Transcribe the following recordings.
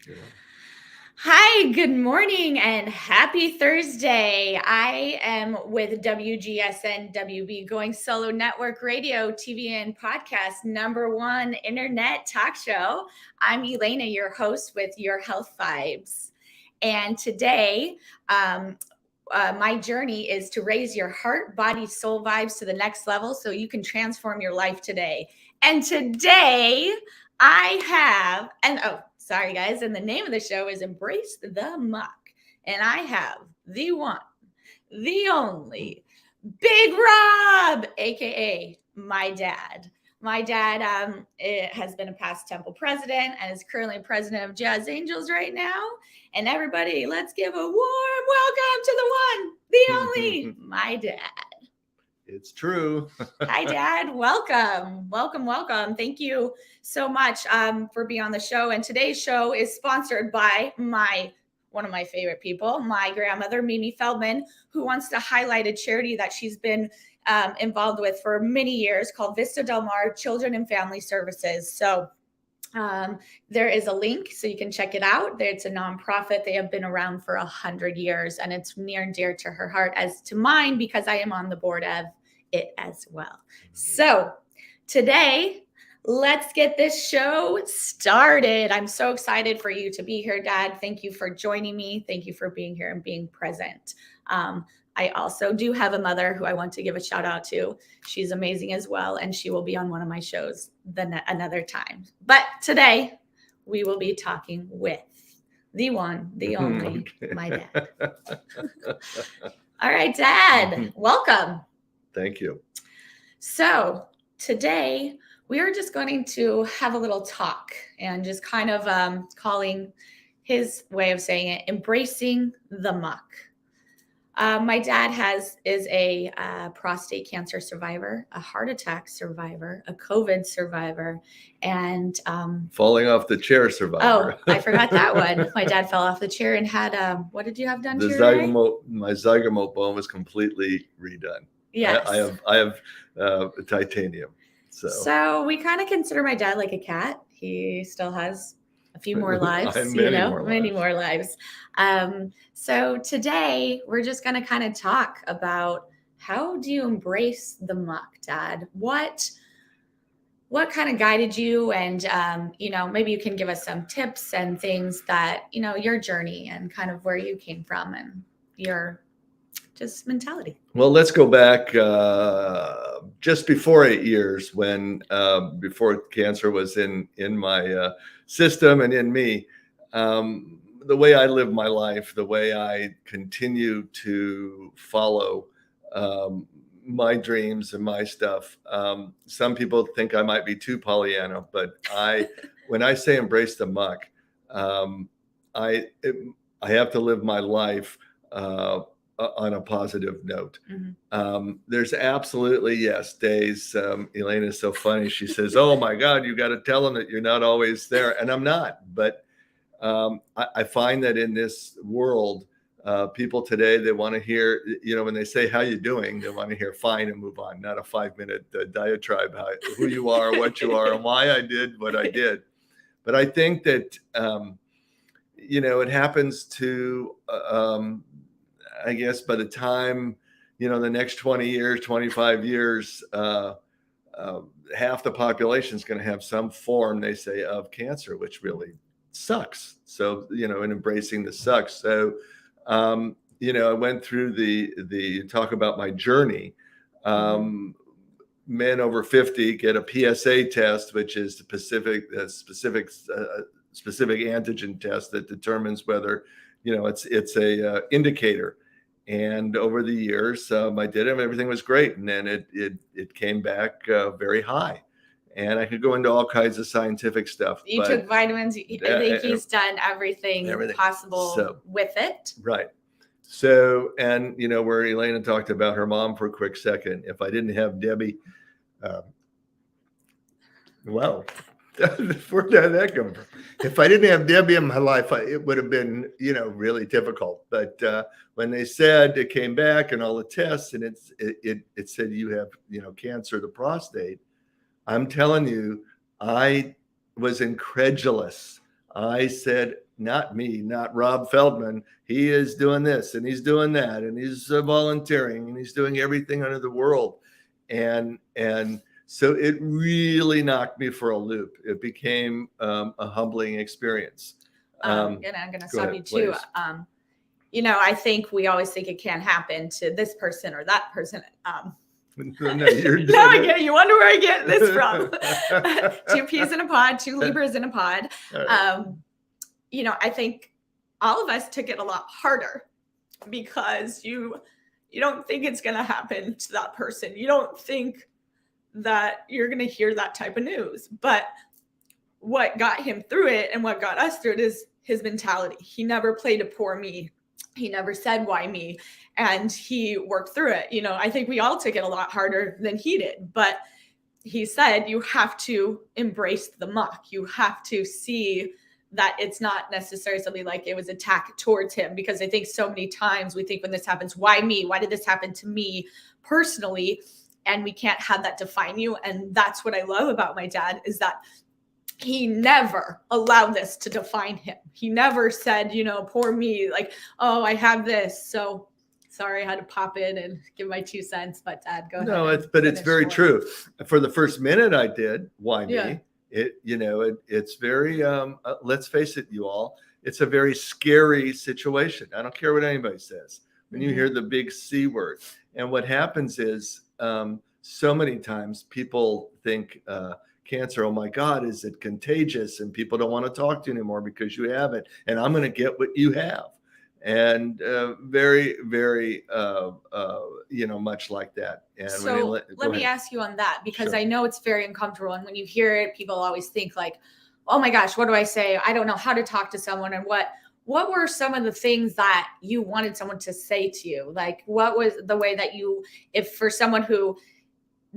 Yeah. Hi, good morning, and happy Thursday. I am with WGSN-DB, Going Solo Network Radio, TV, and podcast, #1 internet talk show. I'm Elana, your host with Your Health Vibes. And today, my journey is to raise your heart, body, soul vibes to the next level so you can transform your life today. And today, I have, and oh, sorry guys, and the name of the show is Embrace the Muck. And I have the one, the only, Big Rob, aka my dad. My dad has been a past Temple president and is currently president of Jazz Angels right now. And everybody, let's give a warm welcome to the one, the only, my dad. It's true. Hi, Dad. Welcome. Welcome, welcome. Thank you so much for being on the show. And today's show is sponsored by one of my favorite people, my grandmother, Mimi Feldman, who wants to highlight a charity that she's been involved with for many years called Vista Del Mar Children and Family Services. So there is a link so you can check it out. It's a nonprofit. They have been around for 100 years, and it's near and dear to her heart as to mine because I am on the board of it as well. So today, let's get this show started. I'm so excited for you to be here, Dad. Thank you for joining me. Thank you for being here and being present. I also do have a mother who I want to give a shout out to. She's amazing as well, and she will be on one of my shows another time. But today, we will be talking with the one, the only, my dad. All right, Dad, welcome. Thank you. So today, we are just going to have a little talk and just kind of calling his way of saying it, embracing the muck. My dad is a prostate cancer survivor, a heart attack survivor, a COVID survivor, and falling off the chair survivor. Oh, I forgot that one. My dad fell off the chair and had what did you have done to your eye? My zygote bone was completely redone. Yes, I have titanium. So we kind of consider my dad like a cat. He still has a few more lives, many more lives. So today we're just going to kind of talk about how do you embrace the muck, Dad? What kind of guided you, and maybe you can give us some tips and things that your journey and kind of where you came from and your just mentality. Well, let's go back just before 8 years when before cancer was in my system and in me. The way I live my life, the way I continue to follow my dreams and my stuff. Some people think I might be too Pollyanna, but when I say embrace the muck, I have to live my life on a positive note. Mm-hmm. There's absolutely, yes, days. Elana is so funny. She says, "Oh my God, you got to tell them that you're not always there," and I'm not. But I find that in this world, people today, they want to hear, when they say, "How you doing?" they want to hear "fine" and move on, not a 5-minute diatribe who you are, what you are, and why I did what I did. But I think that it happens to I guess by the time, the next 20 years, 25 years, half the population is going to have some form, they say, of cancer, which really sucks. So, and embracing the sucks. So, I went through the talk about my journey. Men over 50 get a PSA test, which is the specific antigen test that determines whether, it's a indicator. And over the years, I did it, and everything was great. And then it came back very high. And I could go into all kinds of scientific stuff. You took vitamins. I think he's done everything possible with it. Right. So, and, where Elana talked about her mom for a quick second, if I didn't have Debbie, well, where did that come from? If I didn't have Debbie in my life, it would have been, really difficult. But when they said it came back and all the tests, and it said you have, cancer of the prostate, I'm telling you, I was incredulous. I said, not me, not Rob Feldman. He is doing this and he's doing that and he's volunteering and he's doing everything under the world. And so it really knocked me for a loop. It became a humbling experience. And I'm going to stop ahead, you too. please. I think we always think it can't happen to this person or that person. No, you're No, I get it. You wonder where I get this from. 2 peas in a pod, 2 Libras in a pod. Right. I think all of us took it a lot harder because you don't think it's going to happen to that person. You don't think that you're going to hear that type of news. But what got him through it and what got us through it is his mentality. He never played a poor me. He never said, why me? And he worked through it. I think we all took it a lot harder than he did. But he said, you have to embrace the muck. You have to see that it's not necessarily something like it was attack towards him. Because I think so many times we think when this happens, why me? Why did this happen to me personally? And we can't have that define you. And that's what I love about my dad is that he never allowed this to define him. He never said, poor me, like, oh, I have this. So sorry, I had to pop in and give my 2 cents, but Dad, go ahead. No, it's very true. For the first minute I did, why me? It's very, let's face it, you all, it's a very scary situation. I don't care what anybody says. When you hear the big C word, and what happens is so many times people think, cancer, oh my God, is it contagious? And people don't want to talk to you anymore because you have it. And I'm going to get what you have. And very, very, much like that. And so let me ask you on that, because Sure. I know it's very uncomfortable. And when you hear it, people always think like, oh my gosh, what do I say? I don't know how to talk to someone. And what were some of the things that you wanted someone to say to you? Like, what was the way that if for someone who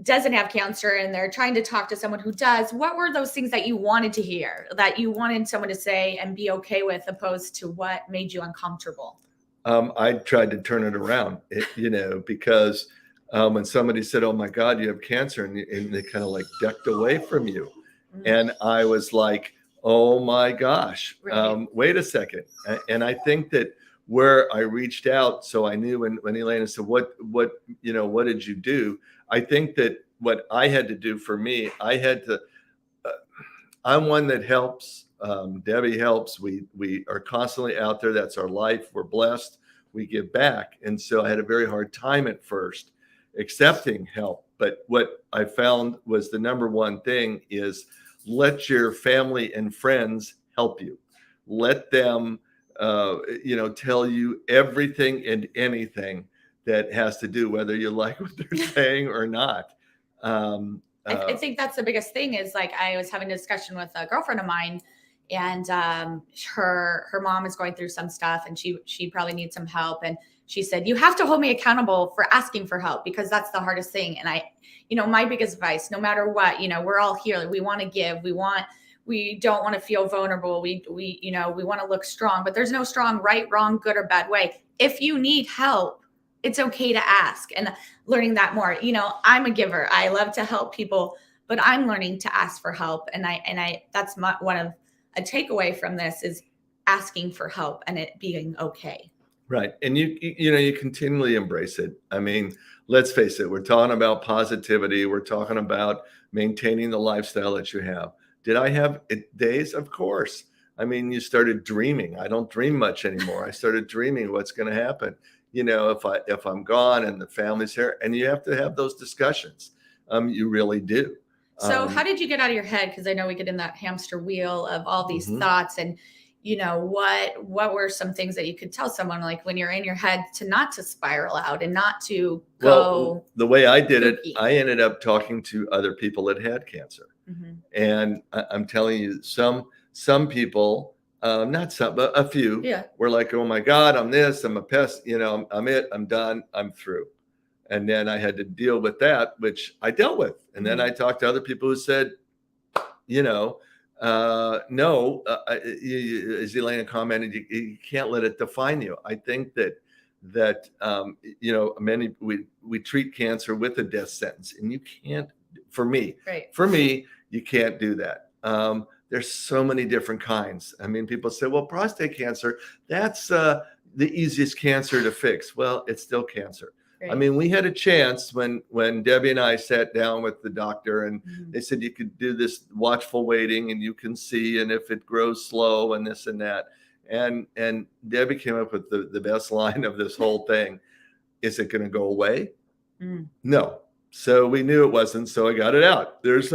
doesn't have cancer and they're trying to talk to someone who does, what were those things that you wanted to hear, that you wanted someone to say and be okay with, opposed to what made you uncomfortable? I tried to turn it around, because when somebody said, oh my God, you have cancer, and they kind of like ducked away from you. And I was like, oh my gosh, Right. wait a second. And I think that where I reached out, so I knew when Elana said, what did you do? I think that what I had to do for me, I had to, I'm one that helps. Debbie helps. We are constantly out there. That's our life. We're blessed. We give back. And so I had a very hard time at first accepting help. But what I found was the number one thing is let your family and friends help you. Let them, tell you everything and anything that has to do, whether you like what they're saying or not. I think that's the biggest thing is, like, I was having a discussion with a girlfriend of mine, and her mom is going through some stuff, and she probably needs some help. And she said, you have to hold me accountable for asking for help, because that's the hardest thing. And my biggest advice, no matter what, we're all here. We want to give, we don't want to feel vulnerable. We want to look strong, but there's no strong, right, wrong, good or bad way. If you need help, it's okay to ask, and learning that more. I'm a giver. I love to help people, but I'm learning to ask for help. And that's one of a takeaway from this is asking for help and it being okay. Right. And you continually embrace it. I mean, let's face it, we're talking about positivity. We're talking about maintaining the lifestyle that you have. Did I have days? Of course. I mean, you started dreaming. I don't dream much anymore. I started dreaming what's going to happen. If I'm gone and the family's here, and you have to have those discussions. You really do. So how did you get out of your head? Because I know we get in that hamster wheel of all these thoughts, and what were some things that you could tell someone, like when you're in your head, not to spiral out and not to go? Well, the way I did it, I ended up talking to other people that had cancer. And I'm telling you, some people, not some, but a few, were like, oh my God, I'm this, I'm a pest, I'm it, I'm done, I'm through. And then I had to deal with that, which I dealt with. And then I talked to other people who said, no, as Elana commented, you can't let it define you. I think that we treat cancer with a death sentence, and you can't, for me, you can't do that. there's so many different kinds. I mean, people say, well, prostate cancer, that's the easiest cancer to fix. Well, it's still cancer. Right. I mean, we had a chance when Debbie and I sat down with the doctor, and Mhm. they said you could do this watchful waiting and you can see, and if it grows slow and this and that. And Debbie came up with the best line of this whole thing. Is it going to go away? Mm. No. So we knew it wasn't. So I got it out. There's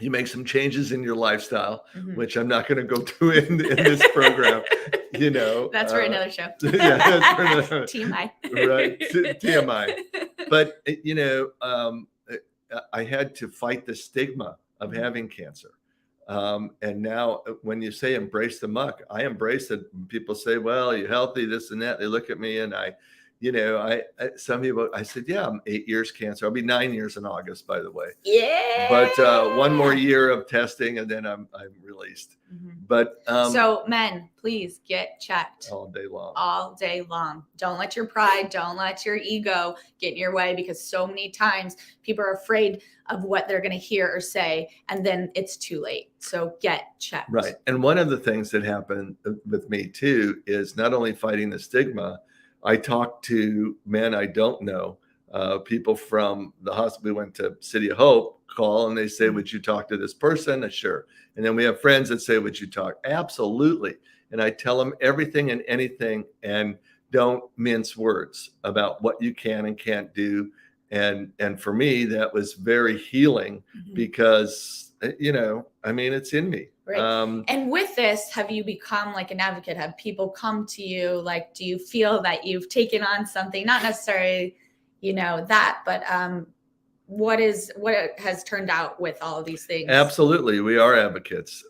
you make some changes in your lifestyle, Mhm. which I'm not going to go through in this program. That's for another show. Yeah, that's for another. TMI. Right. TMI. But I had to fight the stigma of having cancer. And now when you say embrace the muck, I embrace it. People say, well, you're healthy, this and that. They look at me and some people, I said, yeah, I'm 8 years cancer. I'll be 9 years in August, by the way. Yeah. But one more year of testing and then I'm released. Mhm. But so men, please get checked all day long. All day long. Don't let your pride, don't let your ego get in your way, because so many times people are afraid of what they're going to hear or say, and then it's too late. So get checked. Right. And one of the things that happened with me too is not only fighting the stigma, I talked to men I don't know, people from the hospital. We went to City of Hope, call, and they say, would you talk to this person? Sure. And then we have friends that say, would you talk? Absolutely. And I tell them everything and anything, and don't mince words about what you can and can't do. And for me, that was very healing because, I mean, it's in me. Right. And with this, have you become like an advocate? Have people come to you? Like, do you feel that you've taken on something, not necessarily, that, but what has turned out with all of these things? Absolutely. We are advocates.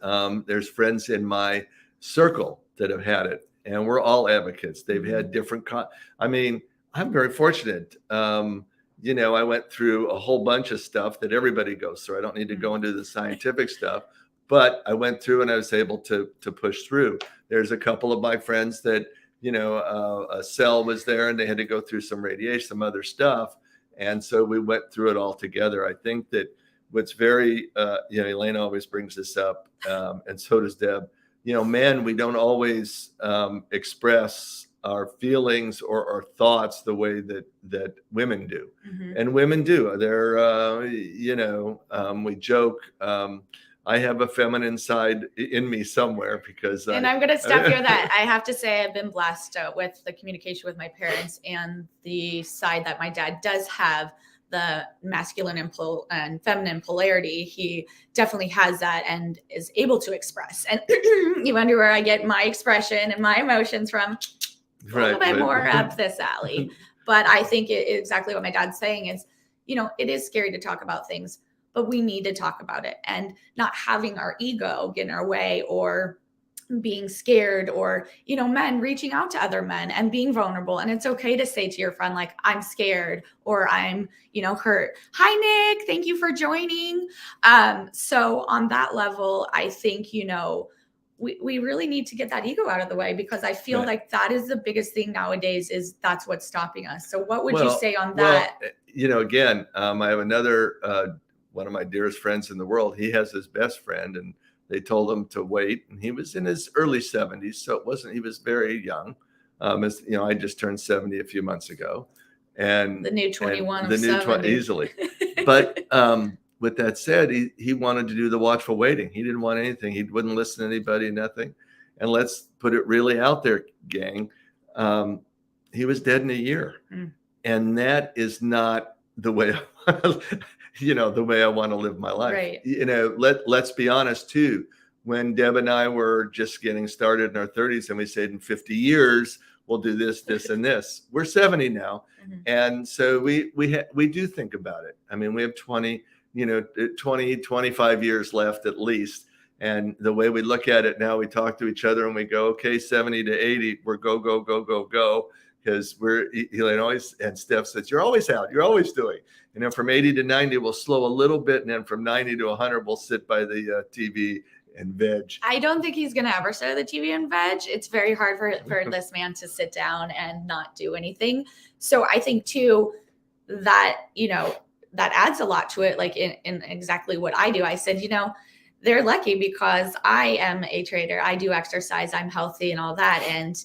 There's friends in my circle that have had it, and we're all advocates. They've had different, I'm very fortunate. I went through a whole bunch of stuff that everybody goes through. I don't need to go into the scientific stuff, but I went through and I was able to push through. There's a couple of my friends that, a cell was there and they had to go through some radiation, some other stuff. And so we went through it all together. I think that what's very, Elana always brings this up, and so does Deb. Men, we don't always express our feelings or our thoughts the way that women do. And women do. They're, we joke. I have a feminine side in me somewhere because. And I'm going to stop you that. I have to say I've been blessed with the communication with my parents and the side that my dad does have, the masculine and feminine polarity. He definitely has that and is able to express. And you wonder where I get my expression and my emotions from. A little bit more up this alley. But I think exactly what my dad's saying is, it is scary to talk about things, but we need to talk about it, and not having our ego get in our way or being scared, or, men reaching out to other men and being vulnerable. And it's okay to say to your friend, like, I'm scared, or I'm, hurt. Hi, Nick. Thank you for joining. So on that level, I think, we really need to get that ego out of the way, because I feel like that is the biggest thing nowadays, is that's what's stopping us. So what would you say on that? Again, I have another, one of my dearest friends in the world. He has his best friend, and they told him to wait. And he was in his early 70s. So he was very young. I just turned 70 a few months ago. And the new 21 of 70. Easily. But with that said, he wanted to do the watchful waiting. He didn't want anything. He wouldn't listen to anybody, nothing. And let's put it really out there, gang. He was dead in a year. And that is not the way the way I want to live my life. Right. Let's be honest too. When Deb and I were just getting started in our 30s, and we said in 50 years we'll do this, this, and this. We're 70 now, and so we do think about it. I mean, we have 20, 25 years left at least. And the way we look at it now, we talk to each other and we go, okay, 70 to 80, we're go, go, go, go, go. Because always, and Steph says, you're always out, you're always doing. And then from 80 to 90, we'll slow a little bit. And then from 90 to 100, we'll sit by the TV and veg. I don't think he's going to ever sit at the TV and veg. It's very hard for this man to sit down and not do anything. So I think too, that, that adds a lot to it. Like in exactly what I do. I said, they're lucky because I am a trader. I do exercise, I'm healthy and all that. And,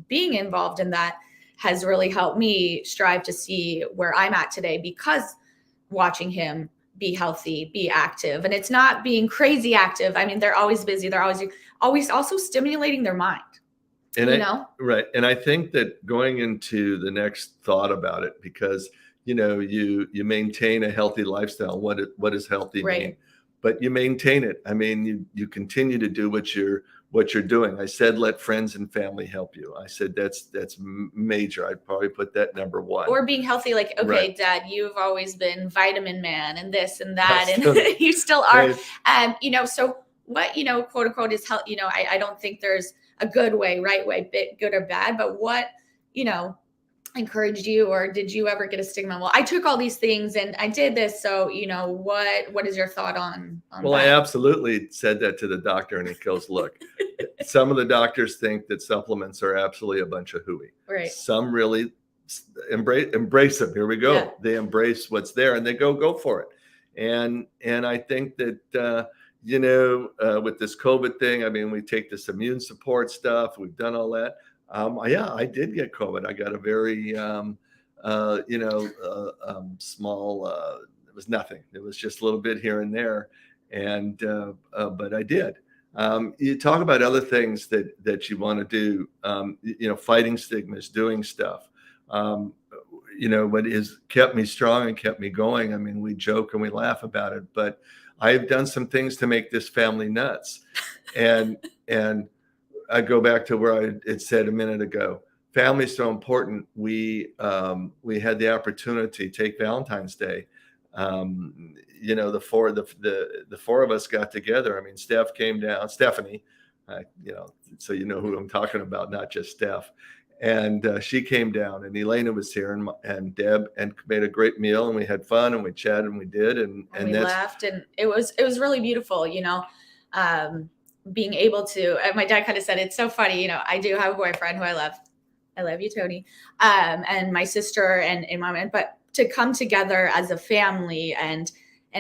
being involved in that has really helped me strive to see where I'm at today, because watching him be healthy, be active. And it's not being crazy active. I mean, they're always busy. They're always also stimulating their mind. Right. And I think that going into the next thought about it, because, you maintain a healthy lifestyle. What does healthy mean? But you maintain it. I mean, you continue to do what you're doing. I said, let friends and family help you. I said, that's major. I'd probably put that number one. Or being healthy, like, okay, right. Dad, you've always been vitamin man and this and that, and you still are. Right. So what, quote unquote is health, I don't think there's a good way, right way, good or bad, but what, encouraged you, or did you ever get a stigma? Well, I took all these things and I did this. So, what is your thought on well, that? I absolutely said that to the doctor, and he goes, look, some of the doctors think that supplements are absolutely a bunch of hooey. Right. Some really embrace them. Here we go. Yeah. They embrace what's there and they go for it. And I think that, with this COVID thing, I mean, we take this immune support stuff. We've done all that. I did get COVID. I got a very, small, it was nothing. It was just a little bit here and there. And, but I did. You talk about other things that you want to do, fighting stigmas, doing stuff. What has kept me strong and kept me going. I mean, we joke and we laugh about it, but I've done some things to make this family nuts. And I go back to where it said a minute ago, family's so important. We had the opportunity, take Valentine's Day. The four of us got together. I mean, Stephanie, so you know who I'm talking about, not just Steph. And she came down, and Elana was here, and Deb, and made a great meal, and we had fun, and we chatted, and we did, and we laughed, and it was really beautiful, being able to. My dad kind of said, it's so funny, I do have a boyfriend who I love. I love you, Tony, and my sister and mom, but to come together as a family and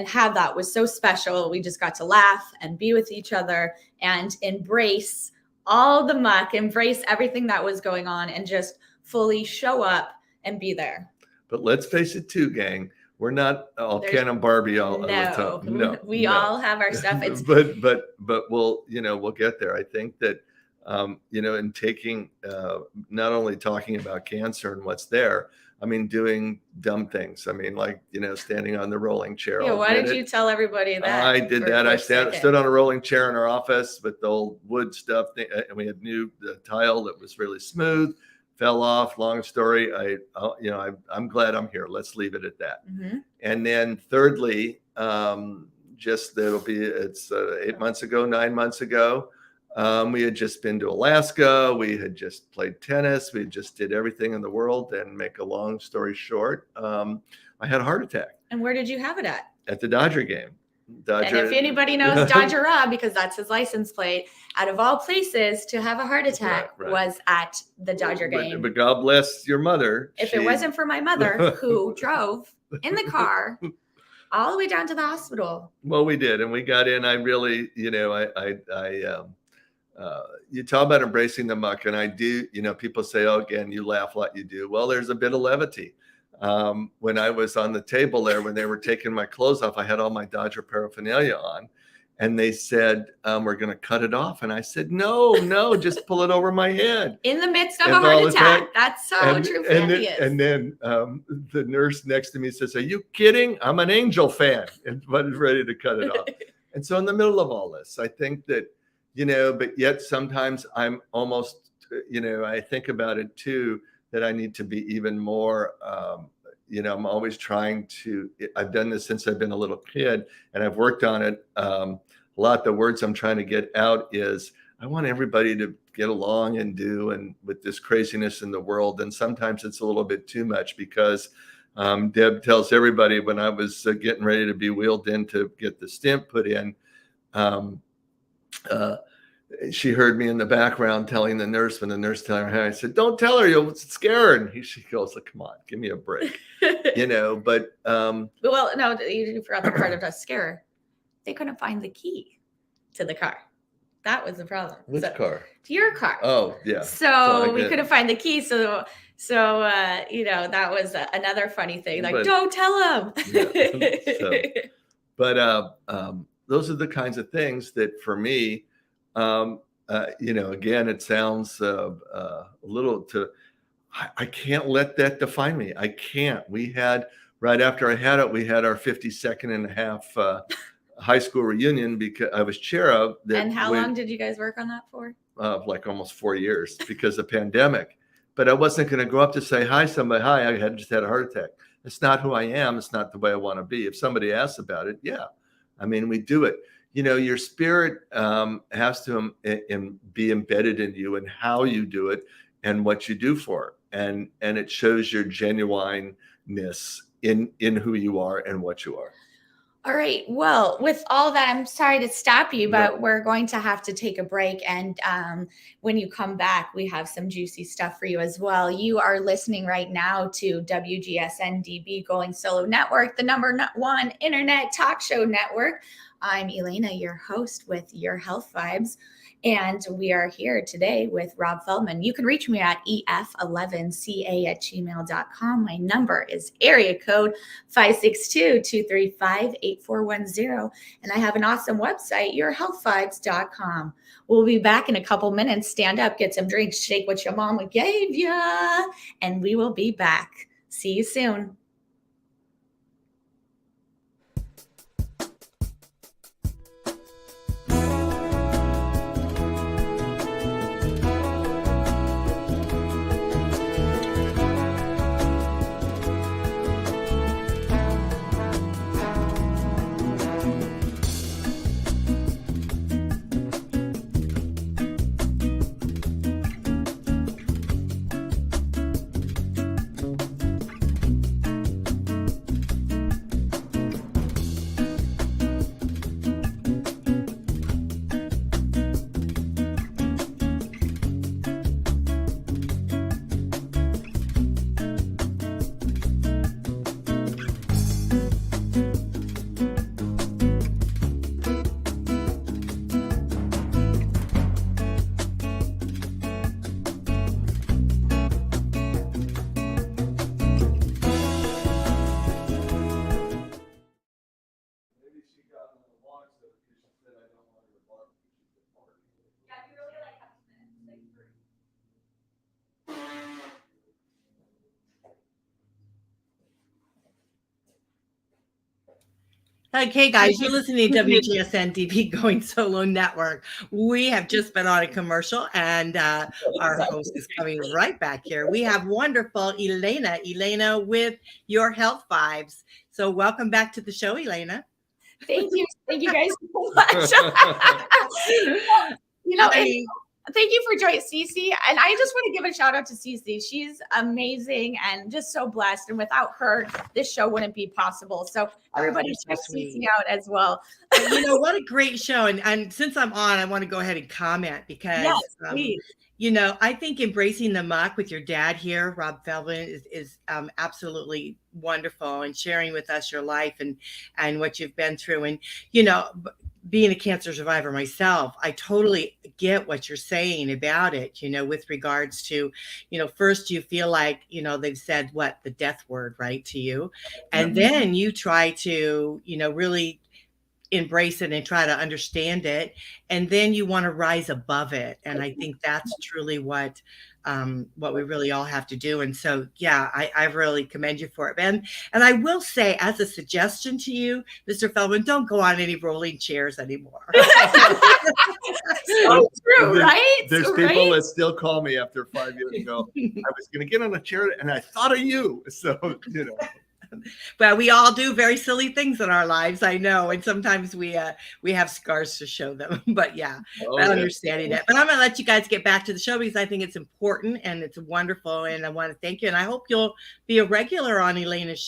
have that was so special. We just got to laugh and be with each other and embrace all the muck, embrace everything that was going on, and just fully show up and be there. But let's face it too, gang. We're not all Ken and Barbie all the time. No, we all have our stuff. It's but we'll get there. I think that in taking not only talking about cancer and what's there, I mean, doing dumb things. I mean, like, standing on the rolling chair. Yeah, why did you tell everybody that? I did that. I stood on a rolling chair in our office with the old wood stuff, and we had the tile that was really smooth. Fell off. Long story. I'm glad I'm here. Let's leave it at that. Mm-hmm. And then thirdly, it's 9 months ago. We had just been to Alaska. We had just played tennis. We just did everything in the world. And make a long story short, I had a heart attack. And where did you have it at? At the Dodger game. And if anybody knows Dodger Rob, because that's his license plate, out of all places to have a heart attack was at the Dodger game. But God bless your mother. If it wasn't for my mother, who drove in the car all the way down to the hospital. Well, we did. And we got in. I really, you talk about embracing the muck, and I do, people say, oh, again, you laugh like you do. Well, there's a bit of levity. When I was on the table there, when they were taking my clothes off, I had all my Dodger paraphernalia on, and they said, we're going to cut it off. And I said, no, just pull it over my head. In the midst of a heart attack. That's so true. And then the nurse next to me says, are you kidding? I'm an Angel fan, and was ready to cut it off. And so in the middle of all this, I think that, but yet sometimes I'm almost, I think about it too, that I need to be even more, I'm always trying to, I've done this since I've been a little kid, and I've worked on it a lot. The words I'm trying to get out is, I want everybody to get along and do, and with this craziness in the world. And sometimes it's a little bit too much, because Deb tells everybody, when I was getting ready to be wheeled in to get the stent put in, she heard me in the background telling the nurse, when the nurse telling her, I said, don't tell her, you'll scare her. And she goes, come on, give me a break. But well, no, you forgot the part of the scare. they couldn't find the key to the car. That was the problem. Which car? To your car. Oh, yeah. So we couldn't find the key. So that was another funny thing. Like, don't tell him. But those are the kinds of things that for me, again, it sounds a little I can't let that define me. I can't. We had, right after I had it, we had our 52nd and a half high school reunion because I was chair of that. And how long did you guys work on that for? Like almost 4 years because of pandemic. But I wasn't going to go up to say hi somebody. Hi, I had just had a heart attack. It's not who I am. It's not the way I want to be. If somebody asks about it, yeah, I mean, we do it. Your spirit has to be embedded in you and how you do it and what you do for it. And it shows your genuineness in who you are and what you are. All right. Well, with all that, I'm sorry to stop you, but we're going to have to take a break. And when you come back, we have some juicy stuff for you as well. You are listening right now to WGSN-DB Going Solo Network, the #1 internet talk show network. I'm Elana, your host with Your Health Vibes. And we are here today with Rob Feldman. You can reach me at ef11ca@gmail.com. My number is area code 562-235-8410. And I have an awesome website, yourhealthvibes.com. We'll be back in a couple minutes. Stand up, get some drinks, shake what your mama gave ya, and we will be back. See you soon. Okay, guys, you're listening to WGSN-DB Going Solo Network. We have just been on a commercial, and our host is coming right back here. We have wonderful Elana with Your Health Vibes. So welcome back to the show, Elana. Thank you guys so much. Thank you for joining Cece. And I just want to give a shout out to Cece. She's amazing and just so blessed. And without her, this show wouldn't be possible. So everybody check Cece out as well. What a great show. And since I'm on, I want to go ahead and comment because, I think embracing the muck with your dad here, Rob Feldman, is absolutely wonderful, and sharing with us your life and what you've been through. And, being a cancer survivor myself, I totally get what you're saying about it, with regards to, first you feel like, they've said the death word, right, to you. And then you try to, really embrace it and try to understand it. And then you want to rise above it. And I think that's truly what we really all have to do. And so, I really commend you for it, Ben. And I will say, as a suggestion to you, Mr. Feldman, don't go on any rolling chairs anymore. So true, right? There's people that still call me after 5 years ago. I was going to get on a chair and I thought of you. So, Well, we all do very silly things in our lives, I know, and sometimes we have scars to show them. But understanding it. But I'm going to let you guys get back to the show because I think it's important and it's wonderful, and I want to thank you. And I hope you'll be a regular on Elana's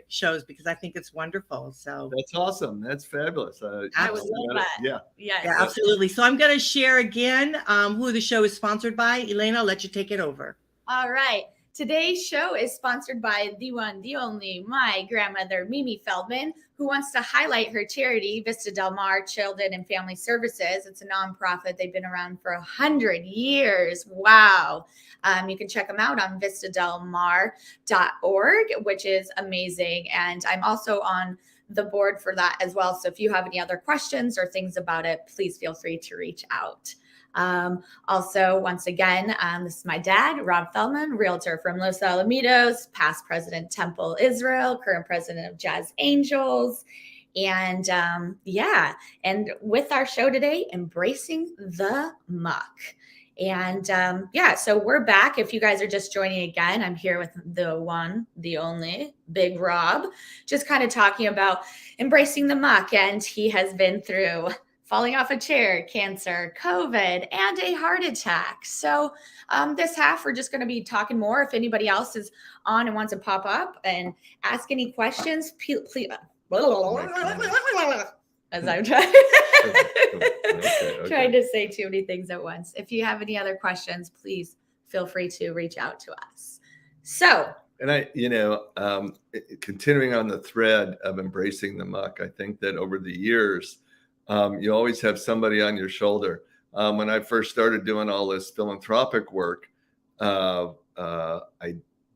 shows because I think it's wonderful. So that's awesome. That's fabulous. I would love that. Yeah, absolutely. So I'm going to share again who the show is sponsored by. Elana, I'll let you take it over. All right. Today's show is sponsored by the one, the only, my grandmother, Mimi Feldman, who wants to highlight her charity, Vista Del Mar Children and Family Services. It's a nonprofit. They've been around for 100 years. Wow. You can check them out on vistadelmar.org, which is amazing. And I'm also on the board for that as well. So if you have any other questions or things about it, please feel free to reach out. Also, once again, this is my dad, Rob Feldman, realtor from Los Alamitos, past president Temple Israel, current president of Jazz Angels. And and with our show today, Embracing the Muck. And so we're back. If you guys are just joining again, I'm here with the one, the only, Big Rob, just kind of talking about embracing the muck. And he has been through falling off a chair, cancer, COVID, and a heart attack. So this half, we're just going to be talking more. If anybody else is on and wants to pop up and ask any questions, please. As I'm trying to say too many things at once. If you have any other questions, please feel free to reach out to us. So, and continuing on the thread of embracing the muck, I think that over the years, you always have somebody on your shoulder. When I first started doing all this philanthropic work, I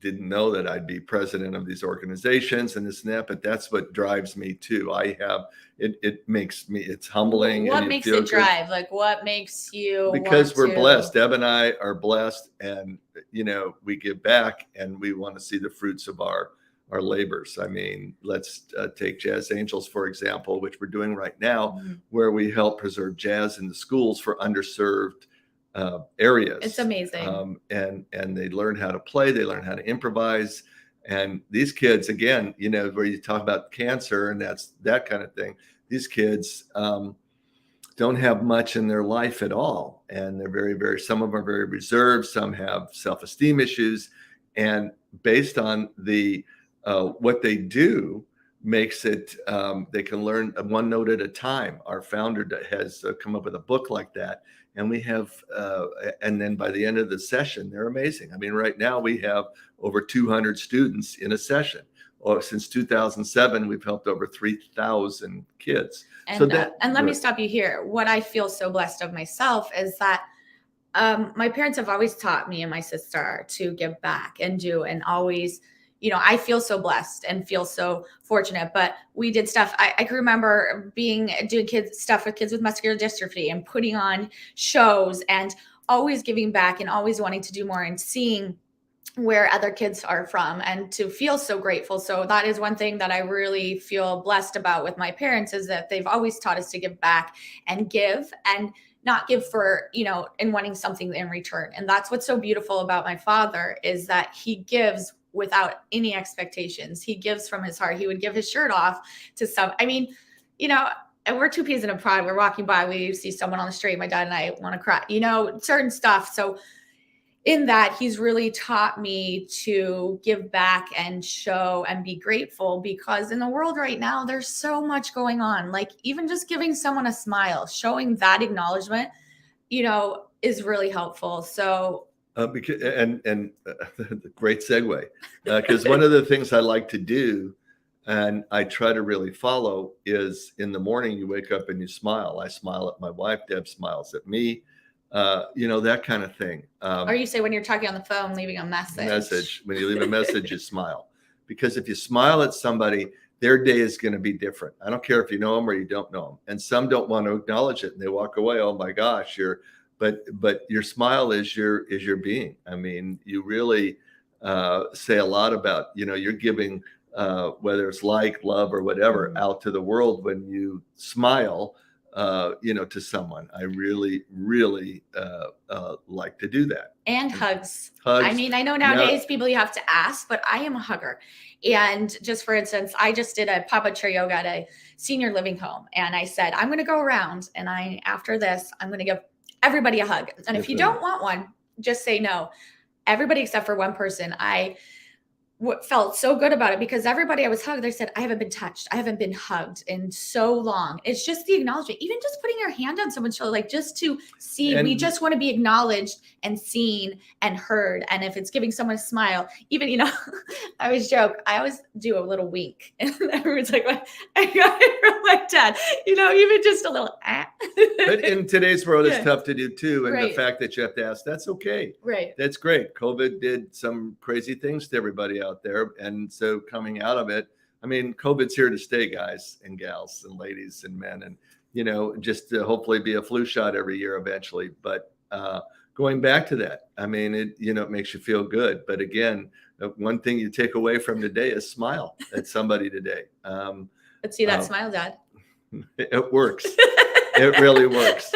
didn't know that I'd be president of these organizations and this and that, but that's what drives me too. It makes me, it's humbling. What makes it drive? Like what makes you? Because we're blessed. Deb and I are blessed, and we give back and we want to see the fruits of our labors. I mean, let's take Jazz Angels, for example, which we're doing right now, where we help preserve jazz in the schools for underserved areas. It's amazing. And they learn how to play, they learn how to improvise. And these kids, again, where you talk about cancer and that's that kind of thing, these kids don't have much in their life at all. And they're very, very, some of them are very reserved, some have self-esteem issues. And based on what they do makes it, they can learn one note at a time. Our founder has come up with a book like that. And we have, and then by the end of the session, they're amazing. I mean, right now we have over 200 students in a session. Since 2007, we've helped over 3,000 kids. And, let me stop you here. What I feel so blessed of myself is that my parents have always taught me and my sister to give back and do, and always, I feel so blessed and feel so fortunate. But we did stuff. I can remember doing stuff with kids with muscular dystrophy and putting on shows and always giving back and always wanting to do more and seeing where other kids are from and to feel so grateful. So that is one thing that I really feel blessed about with my parents, is that they've always taught us to give back and give, and not give for, and wanting something in return. And that's what's so beautiful about my father, is that he gives without any expectations. He gives from his heart. He would give his shirt off to and we're two peas in a pod. We're walking by, we see someone on the street, my dad and I want to cry, certain stuff. So in that, he's really taught me to give back and show and be grateful, because in the world right now, there's so much going on. Like even just giving someone a smile, showing that acknowledgement, is really helpful. So great segue, because one of the things I like to do, and I try to really follow, is in the morning you wake up and you smile. I smile at my wife. Deb smiles at me. That kind of thing. Or you say when you're talking on the phone, leaving a message. When you leave a message, you smile. Because if you smile at somebody, their day is going to be different. I don't care if you know them or you don't know them. And some don't want to acknowledge it and they walk away. Oh my gosh, but your smile is your being. I mean, you really say a lot about, you're giving, whether it's love or whatever, out to the world when you smile. To someone. I really, really like to do that. And hugs. I mean, I know nowadays people you have to ask, but I am a hugger. And just for instance, I just did a pop-up chair yoga at a senior living home. And I said, I'm going to go around and after this, I'm going to give everybody a hug. And if you don't want one, just say no. Everybody except for one person. what felt so good about it, because everybody I was hugged, they said, I haven't been touched. I haven't been hugged in so long. It's just the acknowledgement, even just putting your hand on someone's shoulder, like just to see, we just want to be acknowledged and seen and heard. And if it's giving someone a smile, even, I always joke, I always do a little wink and everyone's like, I got it from my dad, even just a little, But in today's world, it's Yeah. tough to do too. And Right. the fact that you have to ask, that's okay. Right. That's great. COVID did some crazy things to everybody out there. And so coming out of it, I mean, COVID's here to stay, guys and gals and ladies and men, and, just to hopefully be a flu shot every year eventually. But going back to that, I mean, it makes you feel good. But again, one thing you take away from today is smile at somebody today. Let's see that smile, Dad. It works. It really works,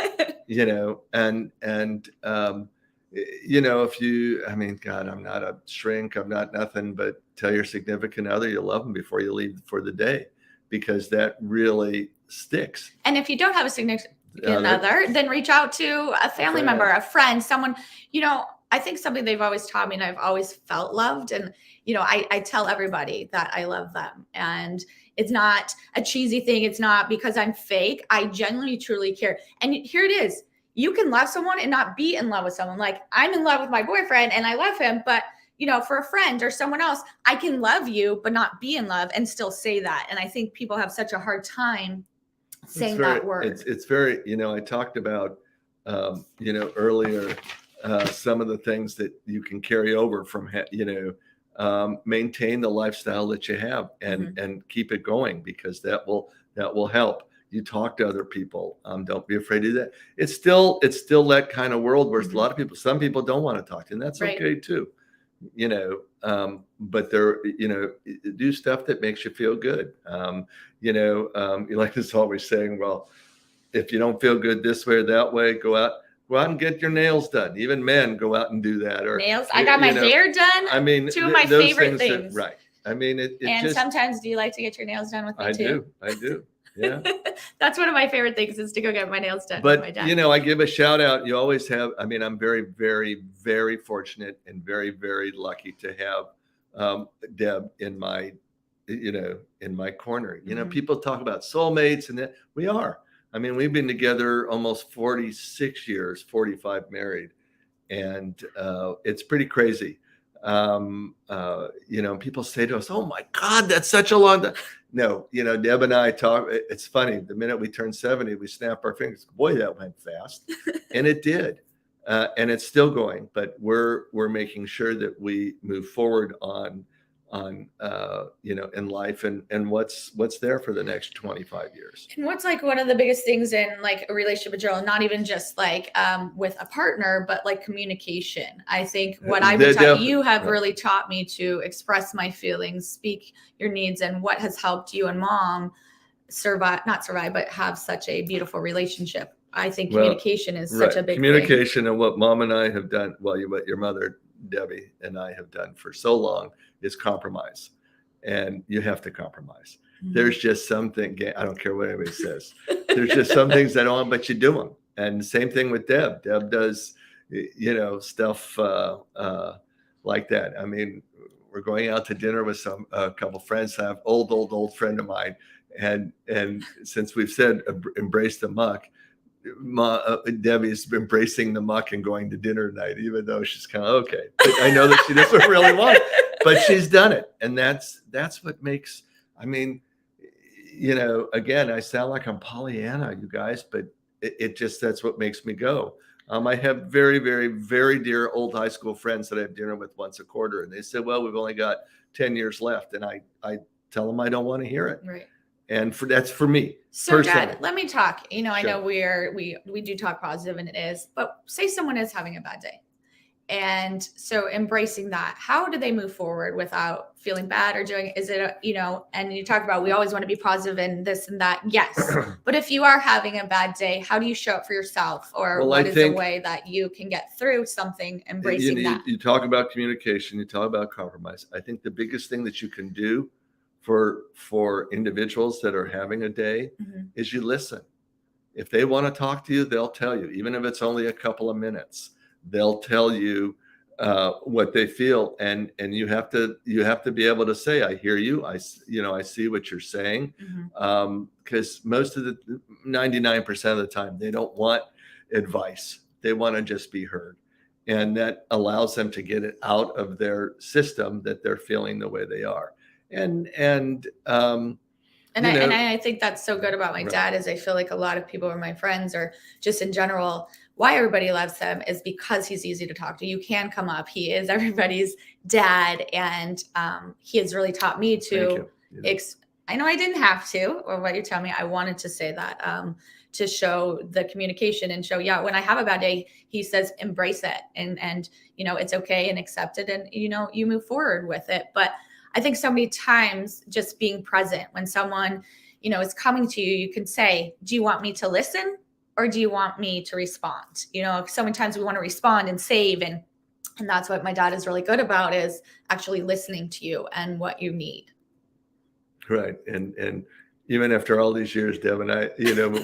if you, I mean, God, I'm not a shrink, I'm not nothing, but tell your significant other you love them before you leave for the day, because that really sticks. And if you don't have a significant other, then reach out to a family member, a friend, someone, I think something they've always taught me, and I've always felt loved. And, I tell everybody that I love them, and it's not a cheesy thing. It's not because I'm fake. I genuinely, truly care. And here it is. You can love someone and not be in love with someone. Like, I'm in love with my boyfriend and I love him, but for a friend or someone else, I can love you, but not be in love and still say that. And I think people have such a hard time saying that word. It's very, I talked about, earlier, some of the things that you can carry over from, maintain the lifestyle that you have and keep it going, because that will help. You talk to other people. Don't be afraid of that. It's still that kind of world where some people don't want to talk to you, and that's okay too. But they're, do stuff that makes you feel good. Like this always saying, well, if you don't feel good this way or that way, go out and get your nails done. Even men go out and do that. Or nails. I got my hair done. I mean, two of my favorite things. Right. I mean, and sometimes, do you like to get your nails done with me too? I do. Yeah. That's one of my favorite things, is to go get my nails done but, with my dad. I give a shout out. You always have. I mean, I'm very, very, very fortunate and very, very lucky to have Deb in my, in my corner. People talk about soulmates, and that we are. I mean, we've been together almost 46 years, 45 married, and it's pretty crazy. People say to us, "Oh my God, that's such a long time." No, Deb and I talk. It's funny. The minute we turn 70, we snap our fingers. Boy, that went fast, and it did, and it's still going. But we're making sure that we move forward on in life and what's there for the next 25 years. And what's like one of the biggest things in like a relationship in general, not even just like with a partner, but like communication. I think what I've been taught, you have really taught me to express my feelings, speak your needs, and what has helped you and Mom not survive, but have such a beautiful relationship. I think communication is such a big communication thing. And what Mom and I have done, what your mother Debbie and I have done for so long, is compromise. And you have to compromise. There's just something, I don't care what anybody says. There's just some things that don't, but you do them. And same thing with Deb. Deb does, stuff like that. I mean, we're going out to dinner with a couple friends. I have old friend of mine. And since we've said embrace the muck, Debbie's embracing the muck and going to dinner tonight, even though she's kind of okay. But I know that she doesn't really want it, but she's done it. And that's what makes, I mean, again, I sound like I'm Pollyanna, you guys, but it just, that's what makes me go. I have very, very, very dear old high school friends that I have dinner with once a quarter. And they said, well, we've only got 10 years left. And I tell them I don't want to hear it. Right. And that's for me. So Dad, let me talk. I know we do talk positive, and it is, but say someone is having a bad day. And so embracing that, how do they move forward without feeling bad or doing, is it, and you talk about, we always want to be positive and this and that. Yes. But if you are having a bad day, how do you show up for yourself? Or what is a way that you can get through something, embracing that? You talk about communication, you talk about compromise. I think the biggest thing that you can do for individuals that are having a day is you listen. If they want to talk to you, they'll tell you, even if it's only a couple of minutes, they'll tell you what they feel, and you have to be able to say, I hear you, I see what you're saying, because most of the 99% of the time they don't want advice, they want to just be heard, and that allows them to get it out of their system that they're feeling the way they are. And I think that's so good about my dad is I feel like a lot of people are my friends, or just in general, why everybody loves him is because he's easy to talk to. You can come up. He is everybody's dad. And he has really taught me to, I know I didn't have to, or what you tell me, I wanted to say that, to show the communication and show, when I have a bad day, he says, embrace it. And it's okay and accept it. And, you move forward with it. But I think so many times just being present when someone, is coming to you, you can say, do you want me to listen or do you want me to respond? So many times we want to respond and save. And that's what my dad is really good about, is actually listening to you and what you need. Right. And even after all these years, Deb and I,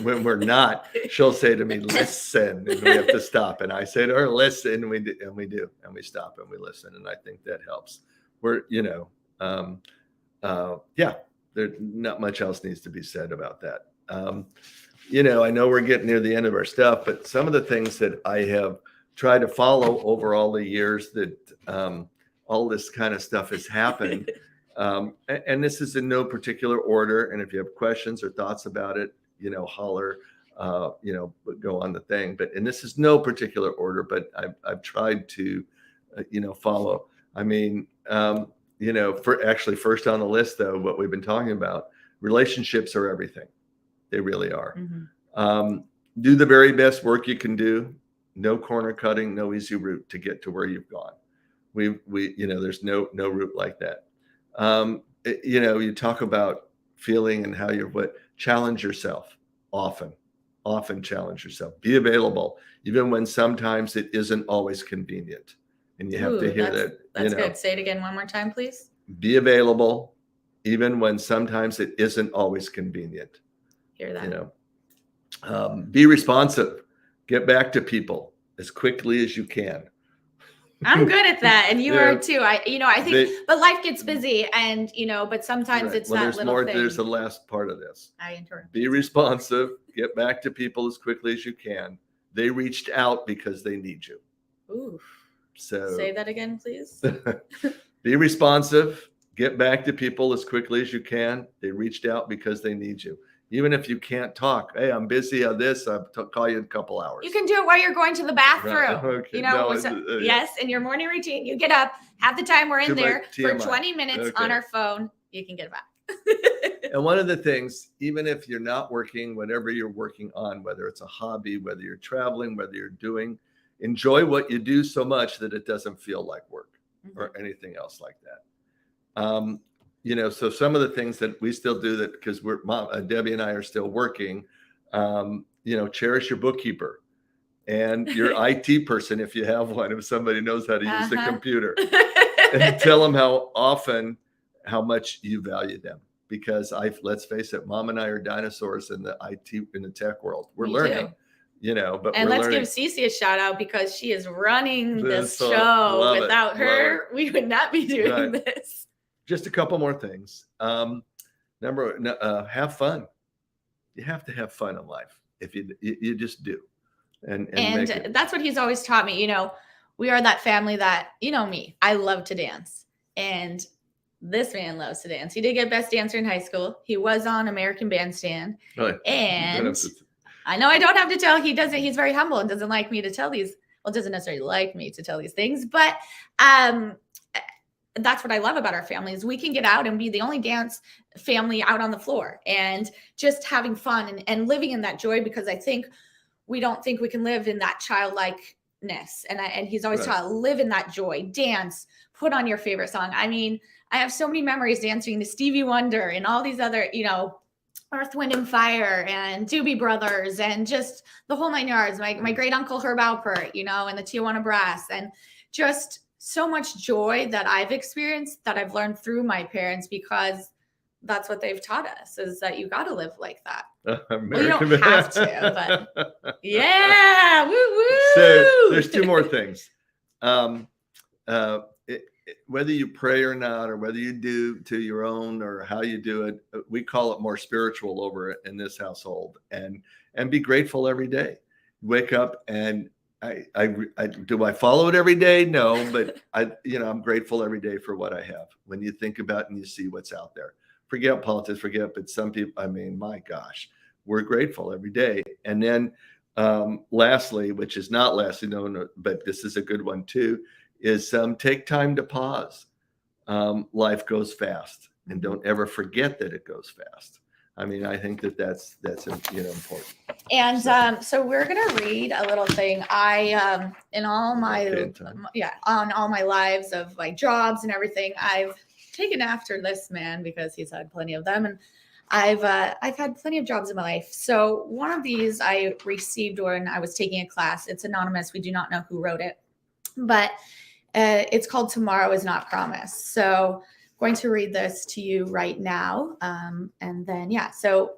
when we're not, she'll say to me, listen, and we have to stop. And I say to her, listen, and we do, and we stop and we listen. And I think that helps. We're, there's not much else needs to be said about that. I know we're getting near the end of our stuff, but some of the things that I have tried to follow over all the years that all this kind of stuff has happened. And this is in no particular order. And if you have questions or thoughts about it, holler, go on the thing. And this is no particular order, but I've tried to, follow. I mean, for actually first on the list, though, what we've been talking about, relationships are everything. They really are. Do the very best work you can do. No corner cutting, no easy route to get to where you've gone. We there's no route like that. You talk about feeling and how challenge yourself often challenge yourself. Be available, even when sometimes it isn't always convenient. And you have to hear that. That's good. Say it again one more time, please. Be available, even when sometimes it isn't always convenient. Hear that. Be responsive. Get back to people as quickly as you can. I'm good at that, and you are too. I think, but life gets busy, and but sometimes it's that little thing. There's the last part of this. I interrupt. Be responsive. Get back to people as quickly as you can. They reached out because they need you. Ooh. So say that again, please. Be responsive. Get back to people as quickly as you can. They reached out because they need you. Even if you can't talk, hey, I'm busy on this. I'll call you in a couple hours. You can do it while you're going to the bathroom. Right. Okay. Yes, in your morning routine, you get up, have the time we're in there for 20 minutes on our phone. You can get it back. And one of the things, even if you're not working, whatever you're working on, whether it's a hobby, whether you're traveling, whether you're doing, enjoy what you do so much that it doesn't feel like work or anything else like that. So some of the things that we still do that because Debbie and I are still working, cherish your bookkeeper and your IT person, if you have one, if somebody knows how to use the computer, and tell them how much you value them. Because let's face it, Mom and I are dinosaurs in the IT, in the tech world. We're learning. But let's give Cece a shout out because she is running this show. Without her, we would not be doing this. Just a couple more things. Have fun. You have to have fun in life. If you just do, and that's what he's always taught me. We are that family that me. I love to dance, and this man loves to dance. He did get Best Dancer in high school. He was on American Bandstand, and I know I don't have to tell. He doesn't. He's very humble and doesn't like me to tell these. Well, doesn't necessarily like me to tell these things, but that's what I love about our family is we can get out and be the only dance family out on the floor and just having fun and living in that joy, because I think we don't think we can live in that childlikeness. And he's always taught, live in that joy, dance, put on your favorite song. I mean, I have so many memories dancing to Stevie Wonder and all these other, Earth, Wind and Fire and Doobie Brothers and just the whole 9 yards. My great uncle Herb Alpert, and the Tijuana Brass, and just so much joy that I've experienced that I've learned through my parents, because that's what they've taught us, is that you got to live like that. Well, you don't have to, but yeah, woo woo. So there's two more things. whether you pray or not, or whether you do to your own or how you do it, we call it more spiritual over in this household, and be grateful every day. Wake up and do I follow it every day? No, but I'm grateful every day for what I have. When you think about and you see what's out there, forget politics, but some people, my gosh, we're grateful every day. And then lastly, which is not lastly known, but this is a good one too, is take time to pause. Life goes fast, and don't ever forget that it goes fast. I think that's important. And so we're gonna read a little thing. I in all my on all my lives of my jobs and everything, I've taken after this man because he's had plenty of them, and I've had plenty of jobs in my life. So one of these I received when I was taking a class. It's anonymous. We do not know who wrote it, but it's called "Tomorrow is Not Promised." So going to read this to you right now. And then, so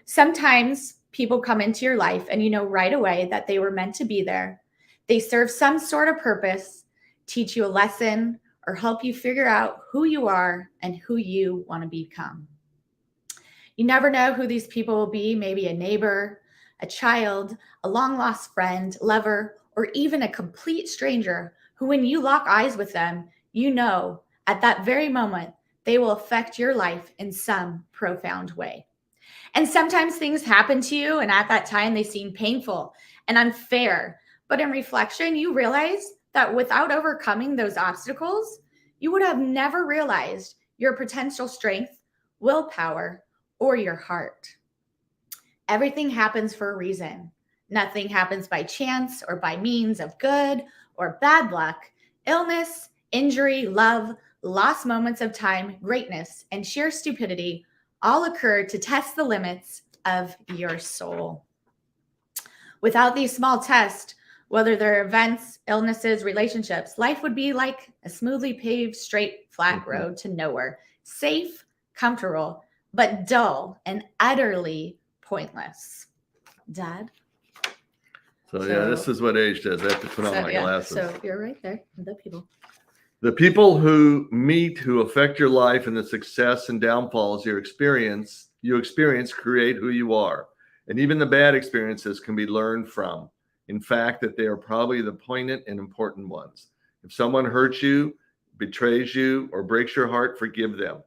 sometimes people come into your life and you know right away that they were meant to be there. They serve some sort of purpose, teach you a lesson, or help you figure out who you are and who you want to become. You never know who these people will be, maybe a neighbor, a child, a long lost friend, lover, or even a complete stranger who, when you lock eyes with them, you know at that very moment, they will affect your life in some profound way. And sometimes things happen to you, and at that time, they seem painful and unfair. But in reflection, you realize that without overcoming those obstacles, you would have never realized your potential strength, willpower, or your heart. Everything happens for a reason. Nothing happens by chance or by means of good or bad luck. Illness, injury, love, lost moments of time, greatness, and sheer stupidity all occur to test the limits of your soul. Without these small tests, whether they're events, illnesses, relationships, life would be like a smoothly paved, straight, flat road to nowhere. Safe, comfortable, but dull and utterly pointless. Dad? So this is what age does. I have to put on my glasses. So you're right there, the people. The people who meet, who affect your life, and the success and downfalls you experience create who you are. And even the bad experiences can be learned from. In fact, that they are probably the poignant and important ones. If someone hurts you, betrays you, or breaks your heart, forgive them.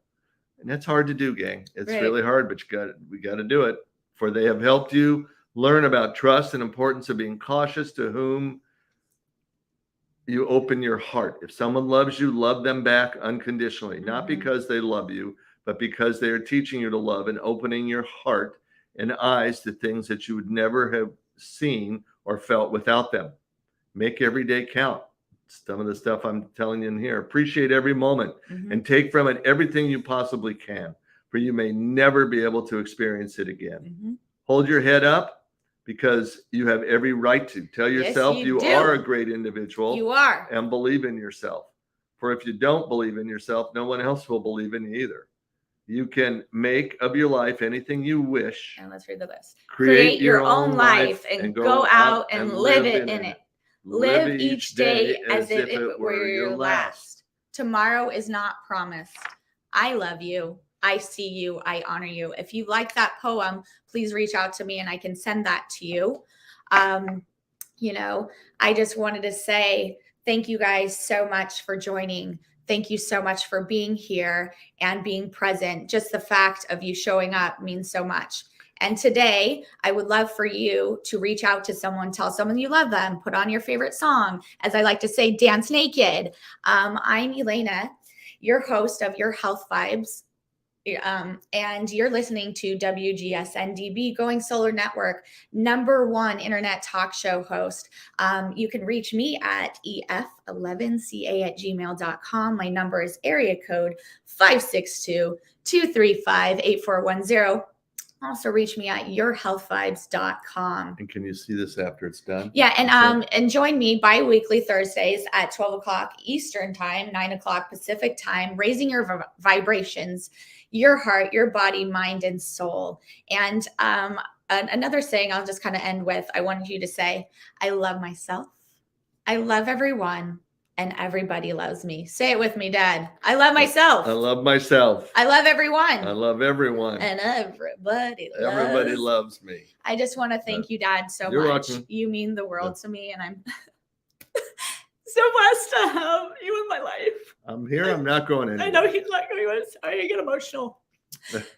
And that's hard to do, gang. It's really hard, but we got to do it. For they have helped you learn about trust and importance of being cautious to whom you open your heart. If someone loves you, love them back unconditionally, not because they love you, but because they are teaching you to love and opening your heart and eyes to things that you would never have seen or felt without them. Make every day count. Some of the stuff I'm telling you in here. Appreciate every moment and take from it everything you possibly can, for you may never be able to experience it again. Hold your head up, because you have every right to. Tell yourself you are a great individual. You are. And believe in yourself. For if you don't believe in yourself, no one else will believe in you either. You can make of your life anything you wish. And let's read the list. Create your own life and go out and live in it. Live each day as if it were your last. Tomorrow is not promised. I love you. I see you. I honor you. If you like that poem, please reach out to me and I can send that to you. I just wanted to say thank you guys so much for joining. Thank you so much for being here and being present. Just the fact of you showing up means so much. And today, I would love for you to reach out to someone, tell someone you love them, put on your favorite song. As I like to say, dance naked. I'm Elana, your host of Your Health Vibes. And you're listening to WGSN-DB, Going Solar Network, #1 internet talk show host. You can reach me at ef11ca@gmail.com. My number is area code 562-235-8410. Also reach me at yourhealthvibes.com. And can you see this after it's done? Yeah, and join me bi-weekly Thursdays at 12 o'clock Eastern time, 9 o'clock Pacific time, raising your vibrations, your heart, your body, mind, and soul. And another saying I'll just kind of end with, I wanted you to say, I love myself. I love everyone. and everybody loves me. Say it with me, Dad. I love myself. I love myself. I love everyone. I love everyone. And everybody loves me. I just want to thank you, Dad, so You're much. welcome. You mean the world to me, and I'm so blessed to have you in my life. I'm here. I'm not going anywhere. I know he's not going to. Sorry, I get emotional.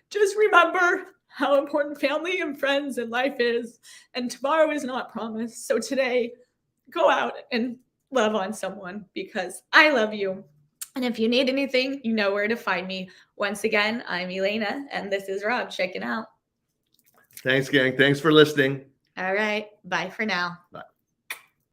Just remember how important family and friends and life is, and tomorrow is not promised. So today, go out and love on someone, because I love you. And if you need anything, you know where to find me. Once again, I'm Elana, and this is Rob checking out. Thanks, gang. Thanks for listening. All right. Bye for now. Bye.